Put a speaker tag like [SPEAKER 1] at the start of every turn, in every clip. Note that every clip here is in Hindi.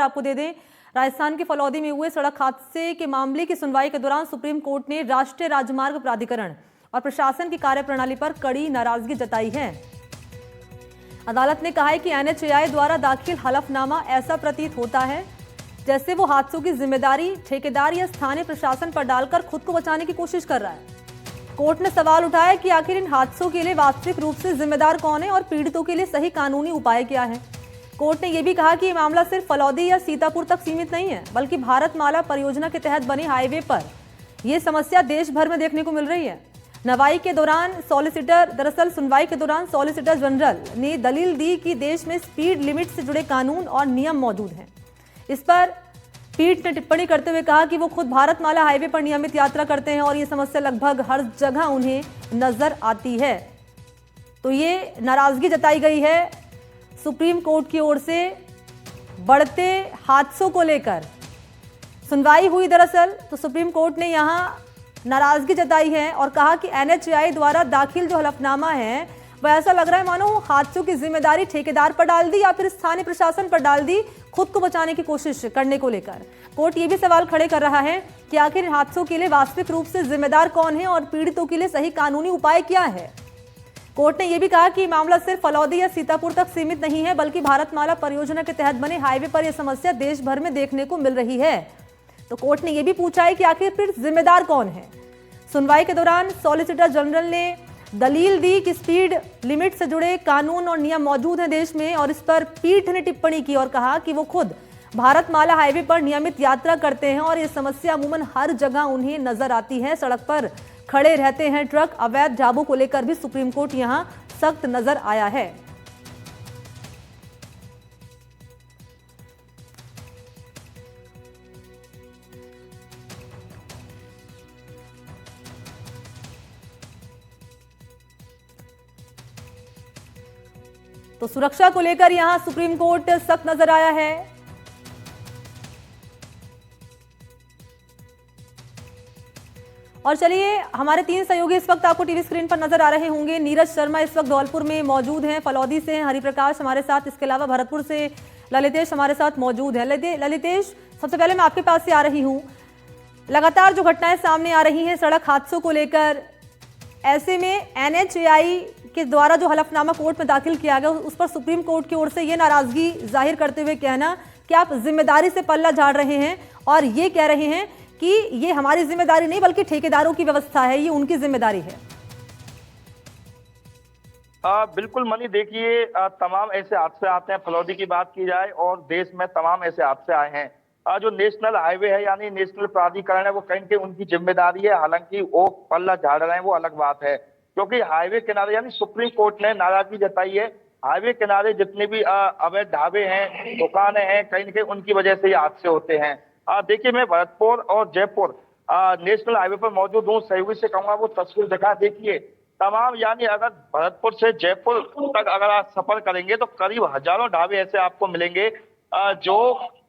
[SPEAKER 1] आपको दे दें, राजस्थान के फलौदी में हुए सड़क हादसे के मामले की सुनवाई के दौरान सुप्रीम कोर्ट ने राष्ट्रीय राजमार्ग प्राधिकरण और प्रशासन की कार्यप्रणाली पर कड़ी नाराजगी जताई है। अदालत ने कहा है कि NHAI द्वारा दाखिल हलफनामा ऐसा प्रतीत होता है जैसे वो हादसों की जिम्मेदारी ठेकेदार या स्थानीय प्रशासन पर डालकर खुद को बचाने की कोशिश कर रहा है। कोर्ट ने सवाल उठाया कि आखिर इन हादसों के लिए वास्तविक रूप से जिम्मेदार कौन है और पीड़ितों के लिए सही कानूनी उपाय क्या है। कोर्ट ने यह भी कहा कि ये मामला सिर्फ फलौदी या सीतापुर तक सीमित नहीं है, बल्कि भारतमाला परियोजना के तहत बने हाईवे पर यह समस्या देश भर में देखने को मिल रही है। सुनवाई के दौरान सॉलिसिटर जनरल ने दलील दी कि देश में स्पीड लिमिट से जुड़े कानून और नियम मौजूद हैं। इस पर पीठ ने टिप्पणी करते हुए कहा कि वो खुद भारतमाला हाईवे पर नियमित यात्रा करते हैं और ये समस्या लगभग हर जगह उन्हें नजर आती है। तो ये नाराजगी जताई गई है सुप्रीम कोर्ट की ओर से बढ़ते हादसों को लेकर। सुनवाई हुई दरअसल तो सुप्रीम कोर्ट ने यहां नाराजगी जताई है और कहा कि NHAI द्वारा दाखिल जो हलफनामा है वह ऐसा लग रहा है मानो हादसों की जिम्मेदारी ठेकेदार पर डाल दी या फिर स्थानीय प्रशासन पर डाल दी खुद को बचाने की कोशिश करने को लेकर। कोर्ट ये भी सवाल खड़े कर रहा है कि आखिर इन हादसों के लिए वास्तविक रूप से जिम्मेदार कौन है और पीड़ितों के लिए सही कानूनी उपाय क्या है। कोर्ट ने यह भी कहा कि मामला सिर्फ फलौदी या सीतापुर तक सीमित नहीं है, बल्कि भारतमाला परियोजना के तहत बने हाईवे पर यह समस्या देश भर में देखने को मिल रही है। तो कोर्ट ने यह भी पूछा है कि आखिर फिर जिम्मेदार कौन है। सुनवाई के दौरान सॉलिसिटर जनरल ने दलील दी कि स्पीड लिमिट से जुड़े कानून और नियम मौजूद हैं देश में, और इस पर पीठ ने टिप्पणी की और कहा कि वो खुद भारतमाला हाईवे पर नियमित यात्रा करते हैं और ये समस्या अमूमन हर जगह उन्हें नजर आती है। सड़क पर खड़े रहते हैं ट्रक, अवैध ढाबों को लेकर भी सुप्रीम कोर्ट यहां सख्त नजर आया है। तो सुरक्षा को लेकर यहां सुप्रीम कोर्ट सख्त नजर आया है। और चलिए, हमारे 3 सहयोगी इस वक्त आपको टीवी स्क्रीन पर नजर आ रहे होंगे। नीरज शर्मा इस वक्त धौलपुर में मौजूद हैं, फलौदी से हैं हरिप्रकाश हमारे साथ, इसके अलावा भरतपुर से ललितेश हमारे साथ मौजूद है। ललितेश, सबसे पहले मैं आपके पास से आ रही हूं, लगातार जो घटनाएं सामने आ रही हैं सड़क हादसों को लेकर, ऐसे में NHAI के द्वारा जो हलफनामा कोर्ट में दाखिल किया गया उस पर सुप्रीम कोर्ट की ओर से ये नाराजगी जाहिर करते हुए कहना कि आप जिम्मेदारी से पल्ला झाड़ रहे हैं और ये कह रहे हैं कि ये हमारी जिम्मेदारी नहीं बल्कि ठेकेदारों की व्यवस्था है, ये उनकी जिम्मेदारी है।
[SPEAKER 2] बिल्कुल मनी, देखिए तमाम ऐसे हादसे आते हैं, फलौदी की बात की जाए और देश में तमाम ऐसे हादसे आए हैं। जो नेशनल हाईवे है यानी नेशनल प्राधिकरण है वो कहीं के उनकी जिम्मेदारी है, हालांकि वो पल्ला झाड़ रहे हैं वो अलग बात है। क्योंकि हाईवे किनारे यानी सुप्रीम कोर्ट ने नाराजगी जताई है, हाईवे किनारे जितने भी अवैध ढाबे हैं, दुकानें हैं, कहीं न कहीं उनकी वजह से ये हादसे होते हैं। देखिए, मैं भरतपुर और जयपुर नेशनल हाईवे पर मौजूद हूँ। सहयोगी से कहूंगा वो तस्वीर दिखा, देखिए तमाम, यानी अगर भरतपुर से जयपुर तक अगर आप सफर करेंगे तो करीब हजारों ढाबे ऐसे आपको मिलेंगे जो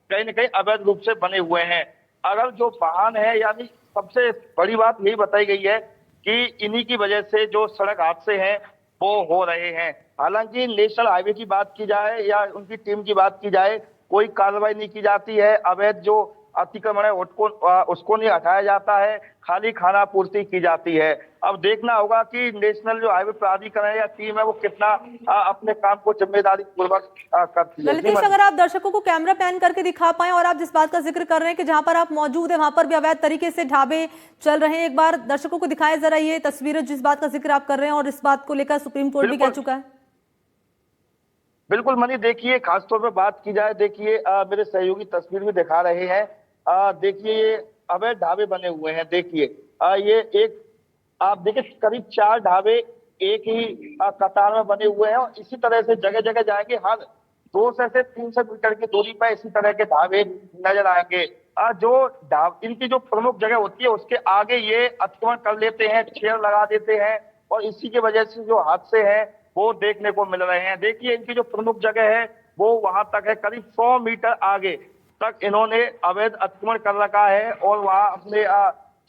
[SPEAKER 2] कहीं न कहीं अवैध रूप से बने हुए हैं। अगर जो वाहन है, यानी सबसे बड़ी बात यही बताई गई है कि इन्हीं की वजह से जो सड़क हादसे हैं वो हो रहे हैं। हालांकि नेशनल हाईवे की बात की जाए या उनकी टीम की बात की जाए, कोई कार्रवाई नहीं की जाती है। अवैध जो अतिक्रमण है उसको नहीं हटाया जाता है, खाली खाना पूर्ति की जाती है। अब देखना होगा कि नेशनल जो हाईवे प्राधिकरण या टीम है वो कितना अपने काम को जिम्मेदारी पूर्वक करती है।
[SPEAKER 1] ललितेश, अगर आप दर्शकों को कैमरा पैन करके दिखा पाए, और आप जिस बात का जिक्र कर रहे हैं कि जहां पर आप मौजूद है वहां पर भी अवैध तरीके से ढाबे चल रहे हैं, एक बार दर्शकों को दिखाए जरा ये तस्वीरें जिस बात का जिक्र आप कर रहे हैं, और इस बात को लेकर सुप्रीम कोर्ट भी कह चुका है।
[SPEAKER 2] बिल्कुल मनी, देखिए खासतौर पर बात की जाए, देखिए मेरे सहयोगी तस्वीर भी दिखा रहे हैं। देखिए ये अवैध ढाबे बने हुए हैं। देखिए ये एक, आप देखिए करीब 4 ढाबे एक ही कतार में बने हुए हैं और इसी तरह से जगह जगह जाएंगे। हर 200 से 300 मीटर की दूरी पर इसी तरह के ढाबे नजर आएंगे। इनकी जो प्रमुख जगह होती है उसके आगे ये अतिक्रमण कर लेते हैं, चेयर लगा देते हैं और इसी की वजह से जो हादसे हैं वो देखने को मिल रहे हैं। देखिए इनकी जो प्रमुख जगह है वो वहां तक है, करीब 100 मीटर आगे तक इन्होंने अवैध अतिक्रमण कर रखा है और वहां अपने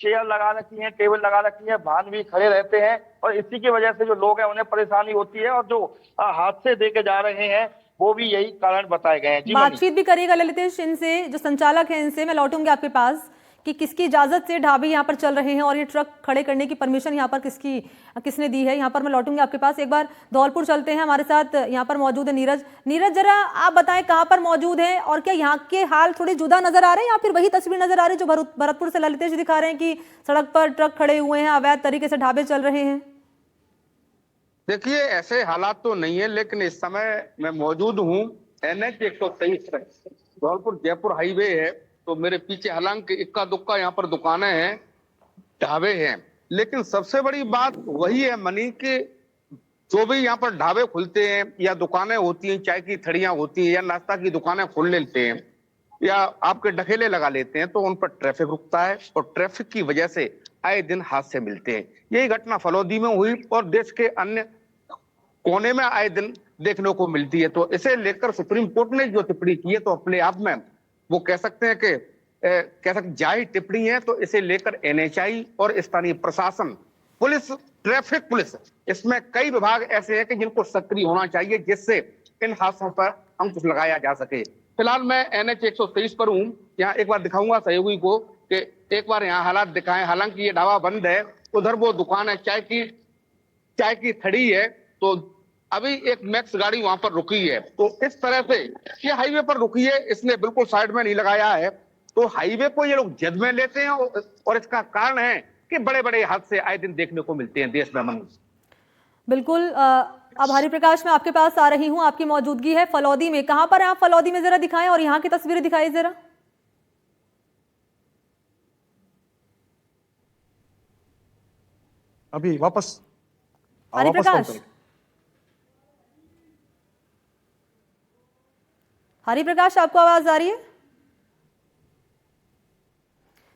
[SPEAKER 2] चेयर लगा रखी है, टेबल लगा रखी है, वाहन भी खड़े रहते हैं और इसी की वजह से जो लोग हैं उन्हें परेशानी होती है और जो हादसे देके जा रहे हैं वो भी यही कारण बताए गए हैं। जी मनी।
[SPEAKER 1] बातचीत भी करिएगा ललितेश इनसे, जो संचालक हैं इनसे। मैं लौटूंगी आपके पास कि किसकी इजाजत से ढाबे यहाँ पर चल रहे हैं और ये ट्रक खड़े करने की परमिशन यहाँ पर किसने दी है। यहाँ पर मैं लौटूंगी आपके पास। एक बार धौलपुर चलते हैं, हमारे साथ यहाँ पर मौजूद है नीरज। नीरज, जरा आप बताएं कहाँ पर मौजूद हैं और क्या यहाँ के हाल थोड़े जुदा नजर आ रहे हैं या फिर वही तस्वीर नजर आ रही है जो भरतपुर से ललितेश दिखा रहे हैं कि सड़क पर ट्रक खड़े हुए हैं, अवैध तरीके से ढाबे चल रहे हैं?
[SPEAKER 3] देखिए, ऐसे हालात तो नहीं है, लेकिन इस समय मैं मौजूद हूँ NH 123 पर। धौलपुर जयपुर हाईवे है, तो मेरे पीछे हालांकि इक्का दुक्का यहाँ पर दुकानें हैं, ढाबे हैं, लेकिन सबसे बड़ी बात वही है मनी कि जो भी यहाँ पर ढाबे खुलते हैं या दुकानें होती हैं, चाय की थड़ियां होती हैं या नाश्ता की दुकानें खोल लेते हैं या आपके ढकेले लगा लेते हैं, तो उन पर ट्रैफिक रुकता है और ट्रैफिक की वजह से आए दिन हादसे मिलते हैं। यही घटना फलौदी में हुई और देश के अन्य कोने में आए दिन देखने को मिलती है। तो इसे लेकर सुप्रीम कोर्ट ने जो टिप्पणी की है, तो अपने आप में वो कह सकते हैं कि जायज टिप्पणी है। तो इसे लेकर NHI और स्थानीय प्रशासन, पुलिस, ट्रैफिक पुलिस, इसमें कई विभाग ऐसे हैं कि जिनको सक्रिय होना चाहिए, जिससे इन हादसों पर अंकुश लगाया जा सके। फिलहाल मैं NH 123 पर हूँ। यहाँ एक बार दिखाऊंगा सहयोगी को कि एक बार यहाँ हालात दिखाएं। हालांकि ये ढाबा बंद है, उधर वो दुकान है, चाय की थड़ी है, तो अभी एक मैक्स गाड़ी वहां पर रुकी है। तो इस तरह से ये हाईवे पर रुकी है, इसने बिल्कुल साइड में नहीं लगाया है। तो हाईवे को ये लोग जद में लेते हैं और इसका कारण है कि बड़े बड़े हादसे आए दिन देखने को मिलते हैं देश में।
[SPEAKER 1] बिल्कुल। अब हरि प्रकाश, मैं आपके पास आ रही हूँ, आपकी मौजूदगी है फलौदी में। कहां पर है आप फलौदी में, जरा दिखाएं और यहाँ की तस्वीरें दिखाइए जरा।
[SPEAKER 4] अभी वापस
[SPEAKER 1] हरि प्रकाश, हरि प्रकाश, आपको आवाज आ रही है?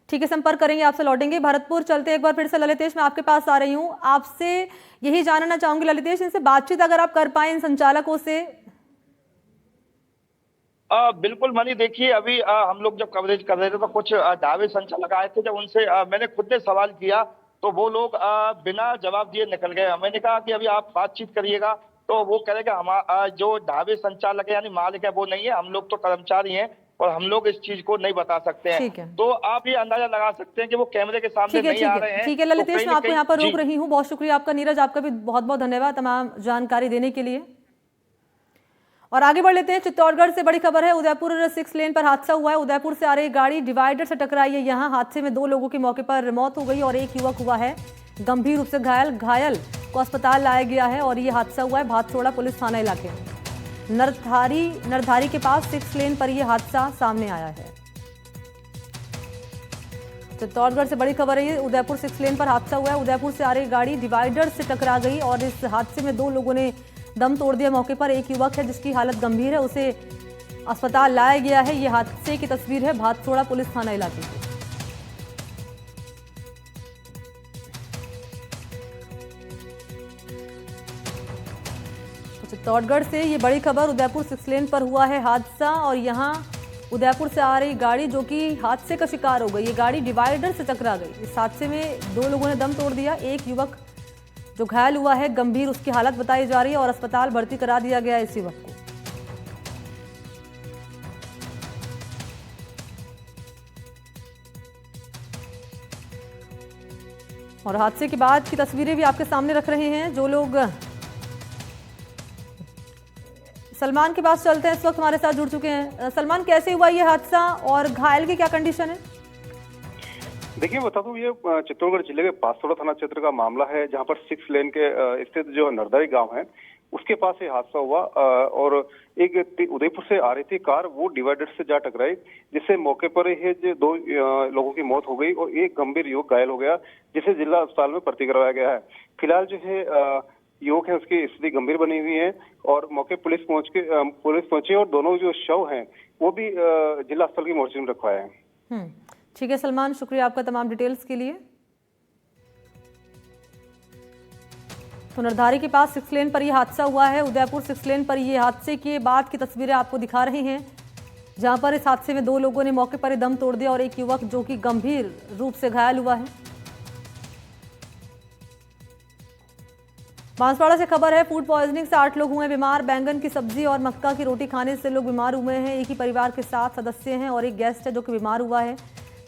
[SPEAKER 1] ठीक है, संपर्क करेंगे, आपसे लौटेंगे। भरतपुर चलते एक बार फिर से ललितेश, मैं आपके पास आ रही हूँ। आपसे यही जानना चाहूंगी ललितेश, इनसे बातचीत अगर आप कर पाए इन संचालकों से।
[SPEAKER 2] बिल्कुल मनी, देखिए अभी हम लोग जब कवरेज कर रहे थे तो कुछ ढाबे संचालक आए थे। जब उनसे मैंने खुद ने सवाल किया तो वो लोग बिना जवाब दिए निकल गए। मैंने कहा कि अभी आप बातचीत करिएगा, तो वो कह रहे कि हमारा जो ढाबे संचालक है यानी मालिक है वो नहीं है, हम लोग तो कर्मचारी हैं और हम लोग इस चीज को नहीं बता सकते हैं। तो आप ये अंदाजा लगा सकते हैं कि वो कैमरे के सामने नहीं आ रहे हैं।
[SPEAKER 1] ठीक है ललितेश, मैं आपको यहाँ पर रोक रही हूँ। बहुत शुक्रिया आपका। नीरज, आपका भी बहुत बहुत धन्यवाद तमाम जानकारी देने के लिए। और आगे बढ़ लेते हैं। चित्तौड़गढ़ से बड़ी खबर है। उदयपुर 6 लेन पर हादसा हुआ है। उदयपुर से आ रही गाड़ी डिवाइडर से टकराई है। यहाँ हादसे में 2 लोगों की मौके पर मौत हो गई और एक युवक हुआ है गंभीर रूप से घायल को अस्पताल लाया गया है। और ये हादसा हुआ है भातसोड़ा पुलिस थाना इलाके में, नरधारी के पास 6 लेन पर यह हादसा सामने आया है। चित्तौड़गढ़ से बड़ी खबर है। ये उदयपुर 6 लेन पर हादसा हुआ है। उदयपुर से आ रही गाड़ी डिवाइडर से टकरा गई और इस हादसे में 2 लोगों ने दम तोड़ दिया मौके पर। एक युवक है जिसकी हालत गंभीर है, उसे अस्पताल लाया गया है। ये हादसे की तस्वीर है भातसोड़ा पुलिस थाना इलाके की। चित्तौड़गढ़ से ये बड़ी खबर। उदयपुर 6 लेन पर हुआ है हादसा और यहाँ उदयपुर से आ रही गाड़ी जो कि हादसे का शिकार हो गई, ये गाड़ी डिवाइडर से टकरा गई। इस हादसे में 2 लोगों ने दम तोड़ दिया। एक युवक जो घायल हुआ है गंभीर, उसकी हालत बताई जा रही है और अस्पताल भर्ती करा दिया गया है इस युवक को। और हादसे के बाद की तस्वीरें भी आपके सामने रख रहे हैं जो लोग। सलमान के पास चलते हैं, इस वक्त हमारे साथ जुड़ चुके हैं। सलमान, कैसे हुआ ये हादसा और घायल की क्या कंडीशन है?
[SPEAKER 5] देखिए, बता दूं, ये चित्तौड़गढ़ जिले के भातसोड़ा थाना क्षेत्र का मामला है, जहां पर 6 लेन के स्थित जो नरदारी गांव है उसके पास ये हादसा हुआ। और एक उदयपुर से आ रही थी कार, वो डिवाइडर से जा टकराई, जिससे मौके पर ही 2 लोगों की मौत हो गई और एक गंभीर युवक घायल हो गया, जिसे जिला अस्पताल में भर्ती करवाया गया है। फिलहाल जो है युवक है उसकी स्थिति गंभीर बनी हुई है और मौके पुलिस पहुंची और दोनों जो शव हैं वो भी जिला अस्पताल की मोर्चरी में रखवाए हैं।
[SPEAKER 1] ठीक है सलमान, शुक्रिया आपका तमाम डिटेल्स के लिए। तो नरधारी के पास 6 लेन पर यह हादसा हुआ है। उदयपुर 6 लेन पर यह हादसे के बाद की तस्वीरें आपको दिखा रहे हैं, जहां पर इस हादसे में 2 लोगों ने मौके पर ही दम तोड़ दिया और एक युवक जो कि गंभीर रूप से घायल हुआ है। बांसवाड़ा से खबर है, फूड पॉइजनिंग से 8 लोग हुए बीमार। बैंगन की सब्जी और मक्का की रोटी खाने से लोग बीमार हुए हैं। एक ही परिवार के 7 सदस्य हैं और एक गेस्ट है जो कि बीमार हुआ है।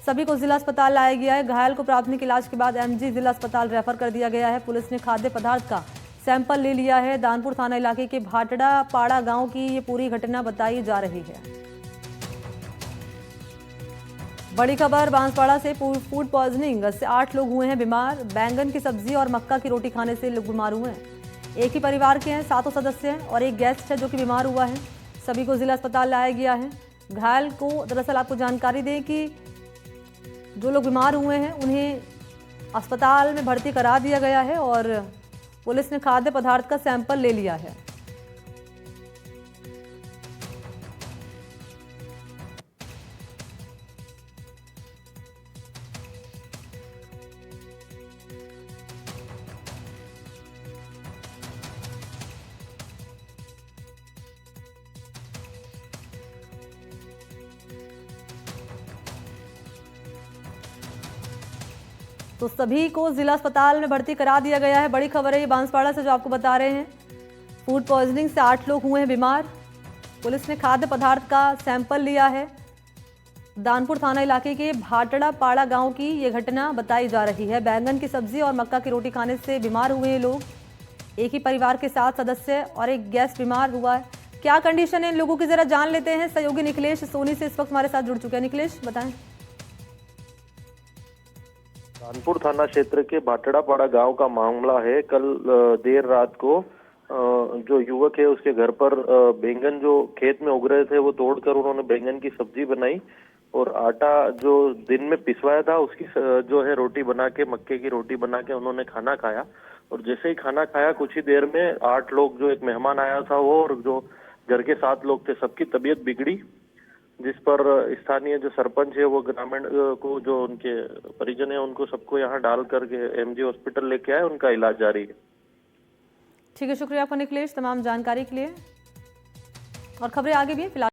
[SPEAKER 1] सभी को जिला अस्पताल लाया गया है। घायल को प्राथमिक इलाज के बाद एमजी जिला अस्पताल रेफर कर दिया गया है। पुलिस ने खाद्य पदार्थ का सैंपल ले लिया है। दानपुर थाना इलाके के भाटड़ा पाड़ा गांव की ये पूरी घटना बताई जा रही है। बड़ी खबर बांसवाड़ा से, फूड पॉइजनिंग से 8 लोग हुए हैं बीमार। बैंगन की सब्जी और मक्का की रोटी खाने से लोग बीमार हुए हैं। एक ही परिवार के हैं, 7 सदस्य हैं और एक गेस्ट है जो कि बीमार हुआ है। सभी को जिला अस्पताल लाया गया है। घायल को दरअसल आपको जानकारी दें कि जो लोग बीमार हुए हैं उन्हें अस्पताल में भर्ती करा दिया गया है और पुलिस ने खाद्य पदार्थ का सैंपल ले लिया है। तो सभी को जिला अस्पताल में भर्ती करा दिया गया है। बड़ी खबर है ये बांसवाड़ा से जो आपको बता रहे हैं। फूड पॉइजनिंग से 8 लोग हुए हैं बीमार। पुलिस ने खाद्य पदार्थ का सैंपल लिया है। दानपुर थाना इलाके के भाटड़ा पाड़ा गांव की ये घटना बताई जा रही है। बैंगन की सब्जी और मक्का की रोटी खाने से बीमार हुए ये लोग। एक ही परिवार के 7 सदस्य और एक गेस्ट बीमार हुआ है। क्या कंडीशन है इन लोगों की, जरा जान लेते हैं। सहयोगी निखिलेश सोनी से इस वक्त हमारे साथ जुड़ चुके हैं। निखिलेश बताएं।
[SPEAKER 4] कानपुर थाना क्षेत्र के भाटड़ापाड़ा गांव का मामला है। कल देर रात को जो युवक है उसके घर पर बैंगन जो खेत में उग रहे थे वो तोड़कर उन्होंने बैंगन की सब्जी बनाई और आटा जो दिन में पिसवाया था उसकी जो है रोटी बना के, मक्के की रोटी बना के उन्होंने खाना खाया। और जैसे ही खाना खाया कुछ ही देर में 8 लोग, जो एक मेहमान आया था वो और जो घर के 7 लोग थे, सबकी तबीयत बिगड़ी, जिस पर स्थानीय जो सरपंच है वो ग्रामीण को, जो उनके परिजन है, उनको सबको यहाँ डाल करके एमजी हॉस्पिटल लेके आए। उनका इलाज जारी है।
[SPEAKER 1] ठीक है, शुक्रिया आपका निखिलेश तमाम जानकारी के लिए। और खबरें आगे भी हैं फिलहाल।